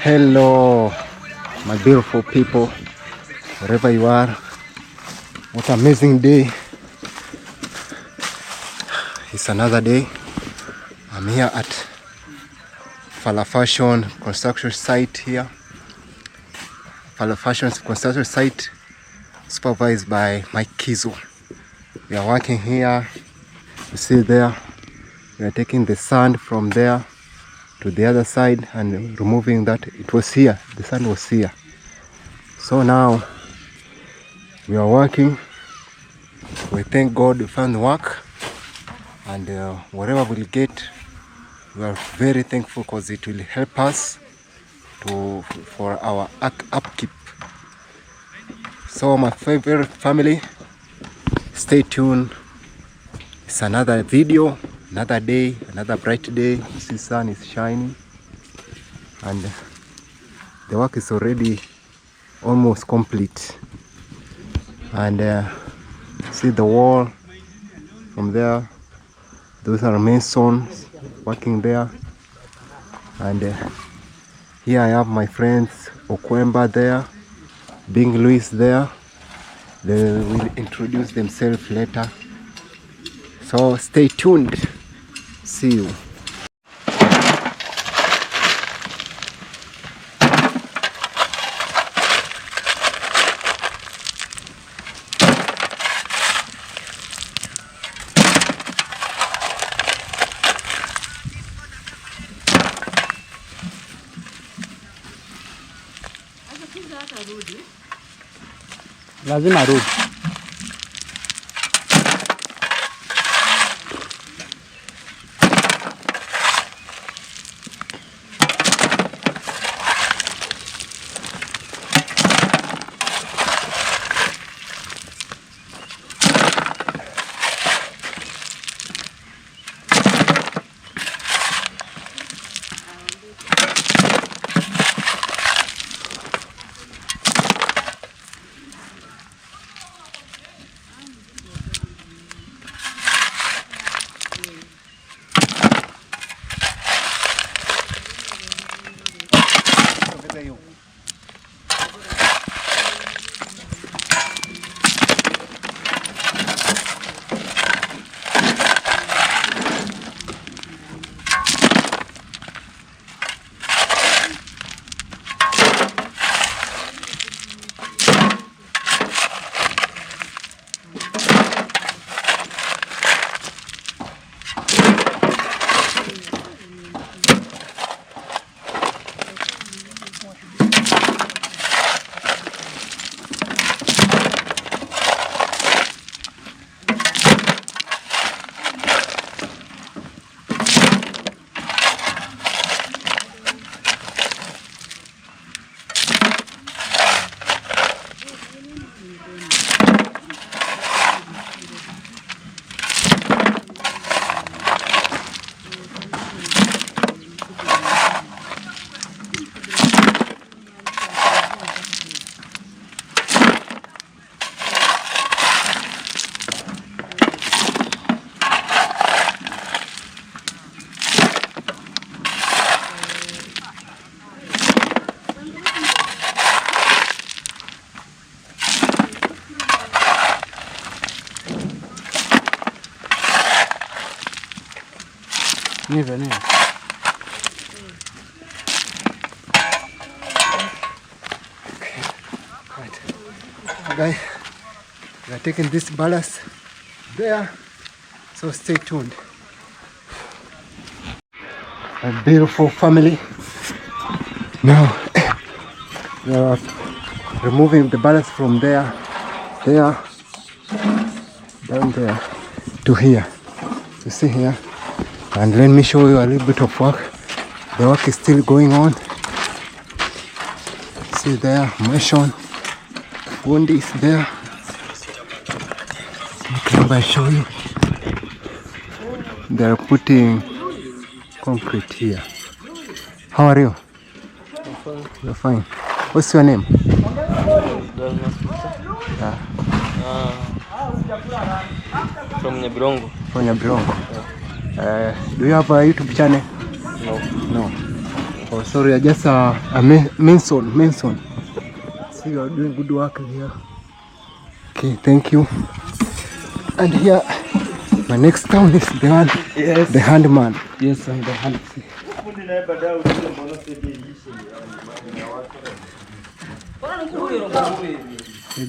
Hello, my beautiful people, wherever you are. What an amazing day. It's another day. I'm here at Fallafashion construction site here. Fallafashion construction site supervised by Mike Kizu. We are working here. You see there, we are taking the sand from there to the other side and removing that. It was here, the sand was here. So now we are working. We thank God we found work, and whatever we'll get, we are very thankful because it will help us for our upkeep. So my favorite family, stay tuned. It's another video, another day, another bright day. The sun is shining and the work is already almost complete. And see the wall from there. Those are masons working there. And here I have my friends Okwemba there, Bing Louis there. They will introduce themselves later. So stay tuned. See you. Lazima rudi. Never knew. Okay, right. Guys, we are taking this ballast there, so stay tuned. A beautiful family. Now we are removing the ballast from there, down there to here. You see here. And let me show you a little bit of work. The work is still going on. See there, mason, Wondi is there. Can I show you? They are putting concrete here. How are you? I'm fine. You're fine. What's your name? From Nyabrongo. From Nyabrongo. Do you have a YouTube channel? No. No. Oh, sorry, I just Manson. See, you are doing good work here. Okay, thank you. And here, my next town is the one. Yes. The handman. Yes, I'm the handman.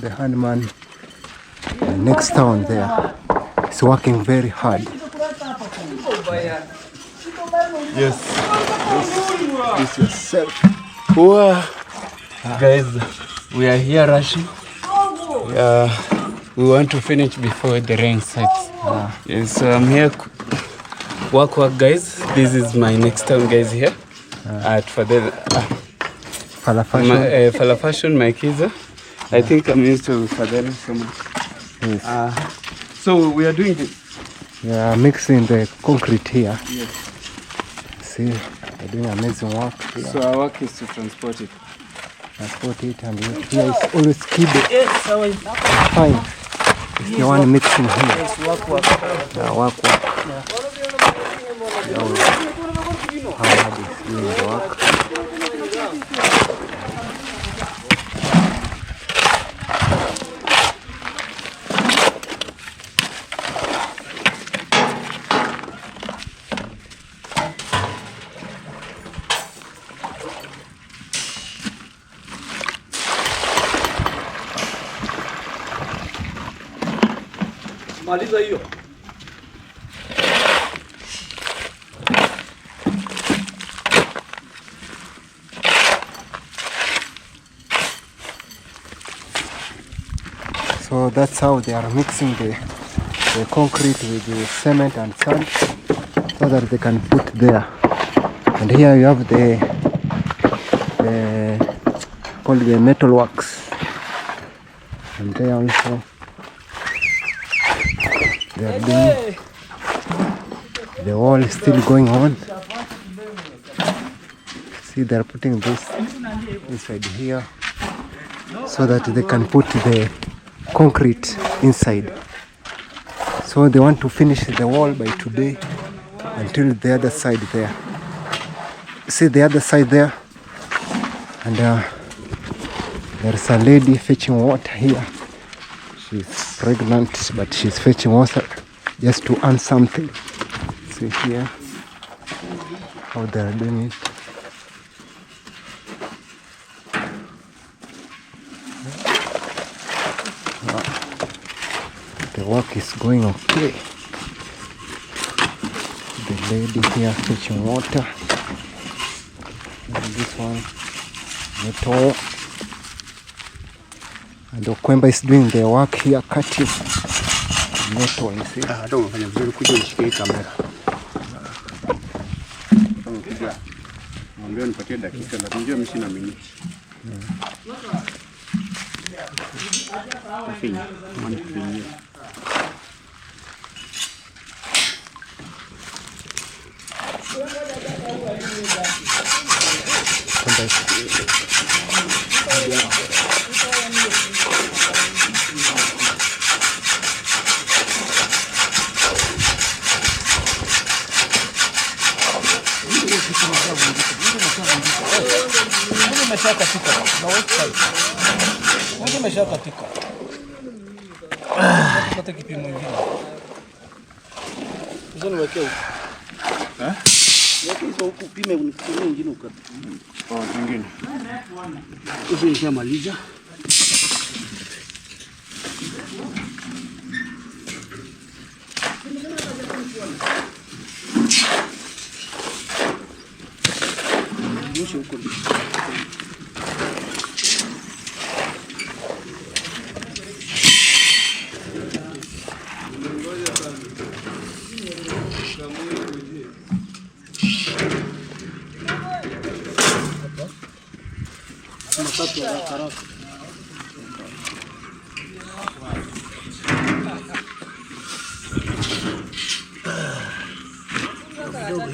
The handman. The next town there is working very hard. Yes. This yourself. Wow. Guys, we are here rushing. We want to finish before the rain sets. Yes, so I'm here. Work, guys. This is my next town, guys. Here at Fallafashion. Fallafashion, my kids. I think I'm used to Fadel so much. Yes. So we are doing this. We are mixing the concrete here. Yes. See, we're doing amazing work here. So our work is to transport it. Transport it, and here is always keep it fine. It's the one mixing here. Yes, work. Yeah, work. Yeah. How hard is doing the work? Maliza hiyo. So that's how they are mixing the concrete with the cement and sand so that they can put there. And here you have the called the metal works. And there also they are doing, the wall is still going on. See, they are putting this inside here so that they can put the concrete inside. So they want to finish the wall by today until the other side there. See the other side there, and there's a lady fetching water here. She's pregnant, but she's fetching water just to earn something. See here how they're doing it. The work is going okay. The lady here fetching water. And this one, metal. And Okwemba is doing the work here, cutting metal. You see? I don't know if I'm going to camera. I'm going to put it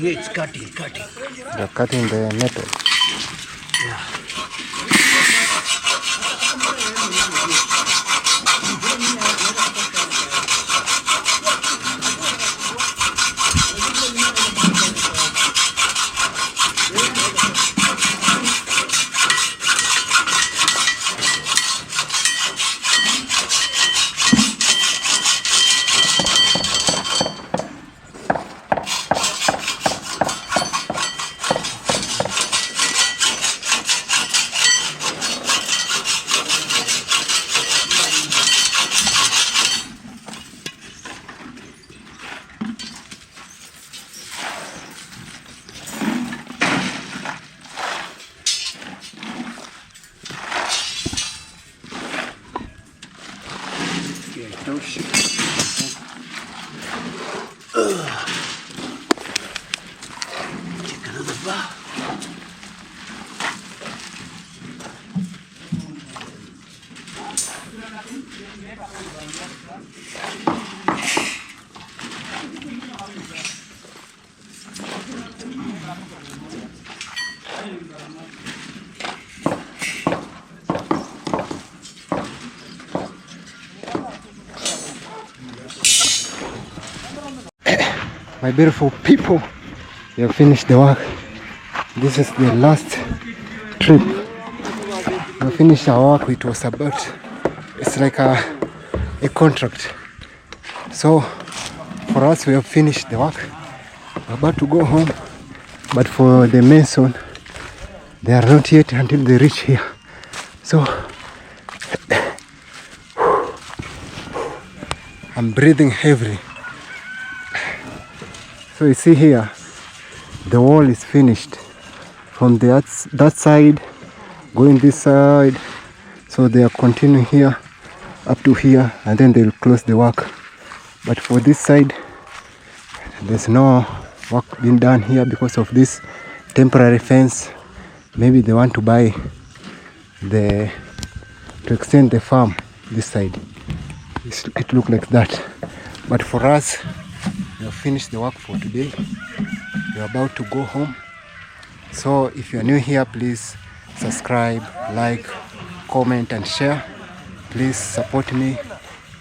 Here it's cutting. They're cutting the metal. Yeah. Oh shit. Check another bar. My beautiful people, we have finished the work. This is the last trip. We finished our work. It was about, it's like a contract. So for us, we have finished the work. We're about to go home. But for the mason, they are not yet until they reach here. So I'm breathing heavily. So you see here, the wall is finished from that side, going this side. So they are continuing here up to here, and then they'll close the work. But for this side, there's no work being done here because of this temporary fence. Maybe they want to buy to extend the farm this side. It looks like that. But for us, we have finished the work for today. We're about to go home. So if you're new here, please subscribe, like, comment and share. Please support me,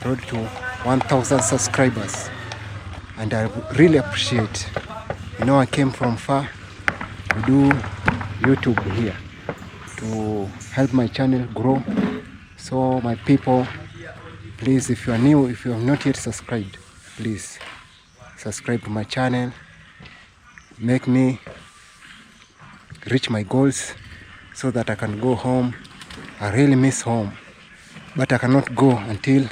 road to 1,000 subscribers. And I really appreciate. You know, I came from far to do YouTube here to help my channel grow. So my people, please, if you are new, if you have not yet subscribed, please subscribe to my channel. Make me reach my goals so that I can go home. I really miss home, but I cannot go until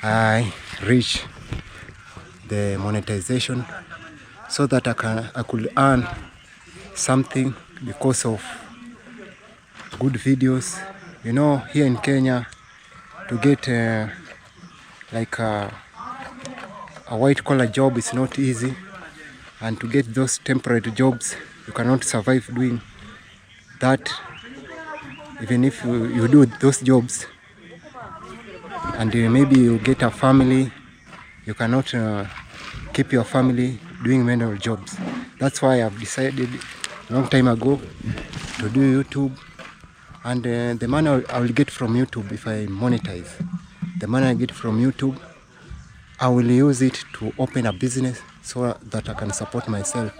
I reach the monetization so that I could earn something because of good videos. You know, here in Kenya, to get like a white collar job is not easy, and to get those temporary jobs, you cannot survive doing that. Even if you do those jobs and maybe you get a family, you cannot keep your family doing manual jobs. That's why I've decided a long time ago to do YouTube. And the money I will get from YouTube, if I monetize, the money I get from YouTube, I will use it to open a business so that I can support myself.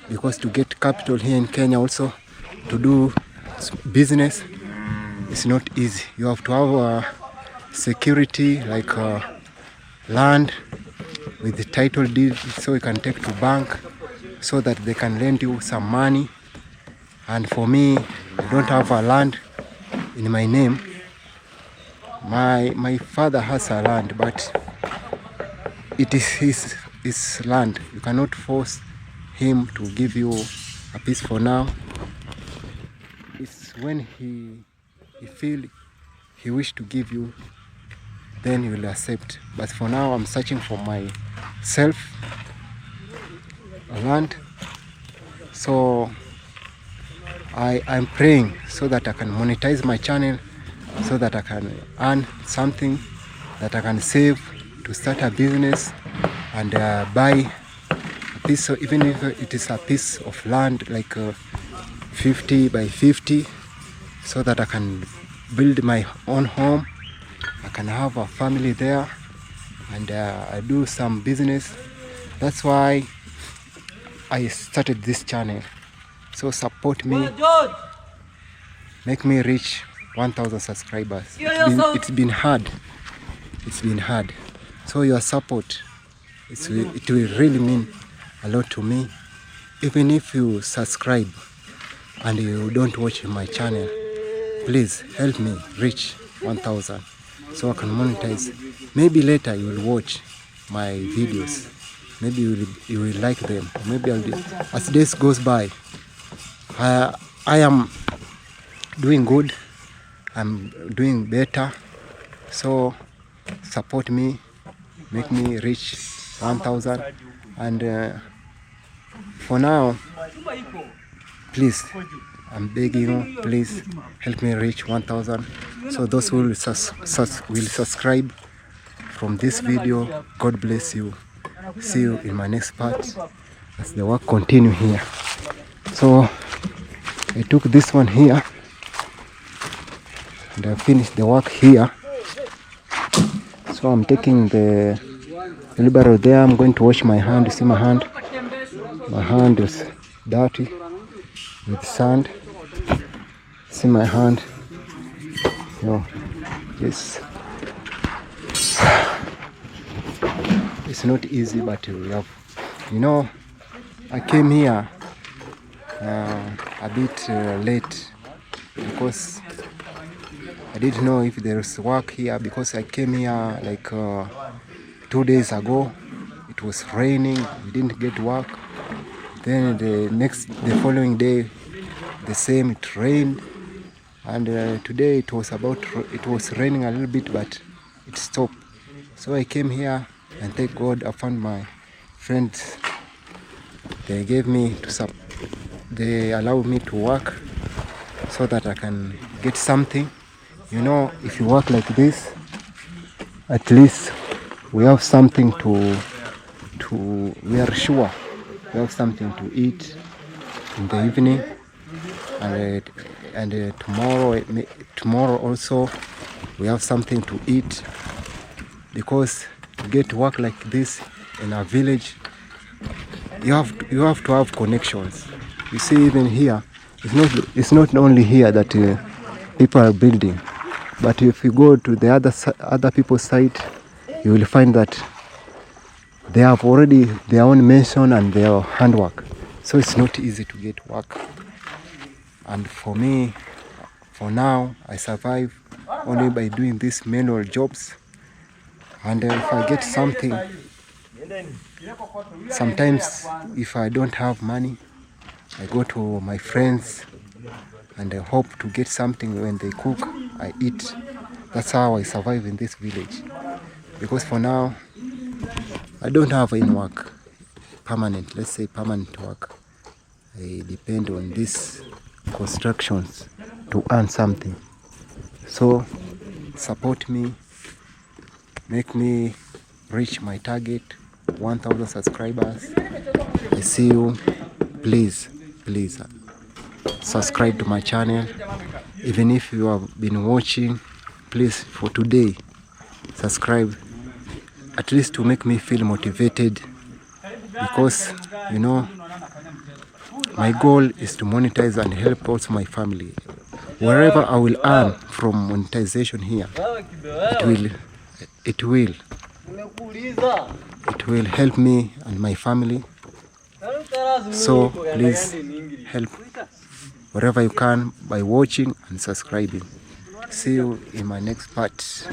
Because to get capital here in Kenya also, to do business, it's not easy. You have to have security like land with the title deed, so you can take to bank so that they can lend you some money. And for me, I don't have a land in my name. My father has a land, but it is his land. You cannot force him to give you a piece for now. It's when he feel he wish to give you, then you will accept. But for now, I'm searching for myself a land. So I'm praying so that I can monetize my channel, so that I can earn something that I can save to start a business and buy a piece, so even if it is a piece of land like 50 by 50, so that I can build my own home. I can have a family there, and I do some business. That's why I started this channel. So support me, make me reach 1,000 subscribers. It's been hard. It's been hard. So your support, it will really mean a lot to me. Even if you subscribe and you don't watch my channel, please help me reach 1,000 so I can monetize. Maybe later you will watch my videos. Maybe you will like them. Maybe as days goes by, I am doing good. I'm doing better. So support me, make me reach 1,000. And for now, please, I'm begging you, please help me reach 1,000. So those who will subscribe from this video, God bless you. See you in my next part as the work continue here. So I took this one here and I finished the work here. So I'm taking the wheelbarrow there. I'm going to wash my hand. You see my hand? My hand is dirty with sand. See my hand? Yes. It's not easy, but we have, I came here a bit late because I didn't know if there's work here, because I came here like 2 days ago. It was raining, we didn't get work. Then the following day, the same, it rained. And today it was raining a little bit, but it stopped. So I came here, and thank God I found my friends. They gave me they allowed me to work so that I can get something. If you work like this, at least we have something we are sure we have something to eat in the evening, and tomorrow also we have something to eat, because to get work like this in a village, you have to have connections. You see, even here, it's not only here that people are building, but if you go to the other people's side, you will find that they have already their own mansion and their handwork. So it's not easy to get work. And for me, for now, I survive only by doing these manual jobs. And if I get something, sometimes if I don't have money, I go to my friends and I hope to get something. When they cook, I eat. That's how I survive in this village. Because for now, I don't have any work, permanent, let's say permanent work. I depend on these constructions to earn something. So support me, make me reach my target, 1,000 subscribers. I see you. Please subscribe to my channel. Even if you have been watching, please, for today, subscribe, at least to make me feel motivated, because my goal is to monetize and help also my family. Wherever I will earn from monetization here, it will help me and my family. So please help wherever you can by watching and subscribing. See you in my next part.